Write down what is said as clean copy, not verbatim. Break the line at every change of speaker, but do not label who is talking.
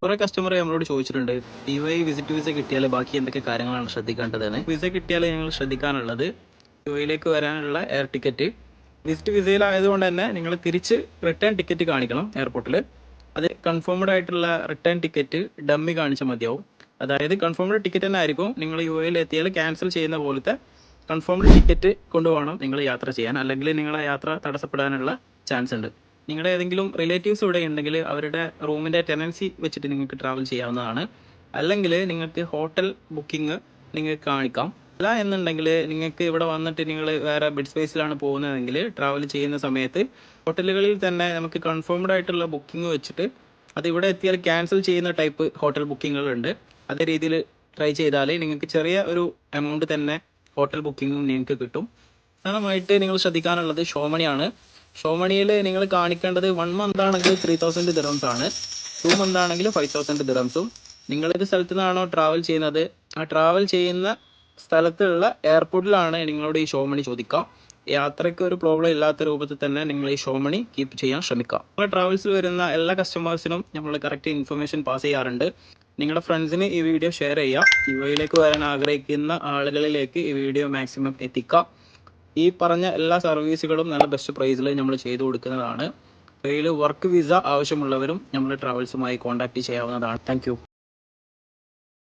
കുറെ കസ്റ്റമർ നമ്മളോട് ചോദിച്ചിട്ടുണ്ട് UAE വിസിറ്റ് വിസ കിട്ടിയാൽ ബാക്കി എന്തൊക്കെ കാര്യങ്ങളാണ് ശ്രദ്ധിക്കേണ്ടതെന്ന്. വിസ കിട്ടിയാൽ ഞങ്ങൾ ശ്രദ്ധിക്കാനുള്ളത് UAEയിലേക്ക് വരാനുള്ള എയർ ടിക്കറ്റ്. വിസിറ്റ് വിസയിലായതുകൊണ്ട് തന്നെ നിങ്ങൾ തിരിച്ച് റിട്ടേൺ ടിക്കറ്റ് കാണിക്കണം എയർപോർട്ടിൽ. അത് കൺഫേംഡ് ആയിട്ടുള്ള റിട്ടേൺ ടിക്കറ്റ് ഡമ്മി കാണിച്ചാൽ മതിയാവും. അതായത് കൺഫേംഡ് ടിക്കറ്റ് തന്നെ ആയിരിക്കും. നിങ്ങൾ UAEയിൽ എത്തിയാൽ ക്യാൻസൽ ചെയ്യുന്ന പോലത്തെ കൺഫേംഡ് ടിക്കറ്റ് കൊണ്ടുപോകണം നിങ്ങൾ യാത്ര ചെയ്യാൻ, അല്ലെങ്കിൽ നിങ്ങളെ യാത്ര തടസ്സപ്പെടാനുള്ള ചാൻസ് ഉണ്ട്. നിങ്ങളുടെ ഏതെങ്കിലും റിലേറ്റീവ്സ് ഇവിടെ ഉണ്ടെങ്കിൽ അവരുടെ റൂമിൻ്റെ ടെനൻസി വെച്ചിട്ട് നിങ്ങൾക്ക് ട്രാവൽ ചെയ്യാവുന്നതാണ്. അല്ലെങ്കിൽ നിങ്ങൾക്ക് ഹോട്ടൽ ബുക്കിംഗ് നിങ്ങൾക്ക് കാണിക്കാം. അല്ല എന്നുണ്ടെങ്കിൽ നിങ്ങൾക്ക് ഇവിടെ വന്നിട്ട് നിങ്ങൾ വേറെ ബെഡ് സ്പേസിലാണ് പോകുന്നതെങ്കിൽ ട്രാവൽ ചെയ്യുന്ന സമയത്ത് ഹോട്ടലുകളിൽ തന്നെ നമുക്ക് കൺഫേംഡ് ആയിട്ടുള്ള ബുക്കിംഗ് വെച്ചിട്ട് അത് ഇവിടെ എത്തിയാൽ ക്യാൻസൽ ചെയ്യുന്ന ടൈപ്പ് ഹോട്ടൽ ബുക്കിങ്ങുകളുണ്ട്. അതേ രീതിയിൽ ട്രൈ ചെയ്താൽ നിങ്ങൾക്ക് ചെറിയ ഒരു എമൗണ്ട് തന്നെ ഹോട്ടൽ ബുക്കിങ്ങും നിങ്ങൾക്ക് കിട്ടും. പ്രധാനമായിട്ട് നിങ്ങൾ ശ്രദ്ധിക്കാനുള്ളത് ഷോമണിയാണ്. ഷോമണിയിൽ നിങ്ങൾ കാണിക്കേണ്ടത് 1 മന്ത് ആണെങ്കിൽ 3000 ദിറംസ് ആണ്, 2 മന്ത് ആണെങ്കിൽ 5000 ദിറംസും. നിങ്ങളൊരു സ്ഥലത്തു നിന്നാണോ ട്രാവൽ ചെയ്യുന്നത്, ആ ട്രാവൽ ചെയ്യുന്ന സ്ഥലത്തുള്ള എയർപോർട്ടിലാണ് നിങ്ങളോട് ഈ ഷോമണി ചോദിക്കാം. യാത്രയ്ക്ക് ഒരു പ്രോബ്ലം ഇല്ലാത്ത രൂപത്തിൽ തന്നെ നിങ്ങൾ ഈ ഷോമണി കീപ്പ് ചെയ്യാൻ ശ്രമിക്കാം. നമ്മുടെ ട്രാവൽസിൽ വരുന്ന എല്ലാ കസ്റ്റമേഴ്സിനും നമ്മൾ കറക്റ്റ് ഇൻഫർമേഷൻ പാസ് ചെയ്യാറുണ്ട്. നിങ്ങളുടെ ഫ്രണ്ട്സിന് ഈ വീഡിയോ ഷെയർ ചെയ്യുക. UAEയിലേക്ക് വരാൻ ആഗ്രഹിക്കുന്ന ആളുകളിലേക്ക് ഈ വീഡിയോ മാക്സിമം എത്തിക്കുക. ഈ പറഞ്ഞ എല്ലാ സർവീസുകളും നല്ല ബെസ്റ്റ് പ്രൈസിൽ നമ്മൾ ചെയ്തു കൊടുക്കുന്നതാണ്. UAEയിൽ വർക്ക് വിസ ആവശ്യമുള്ളവരും നമ്മൾ ട്രാവൽസുമായി കോൺടാക്ട് ചെയ്യാവുന്നതാണ്. താങ്ക്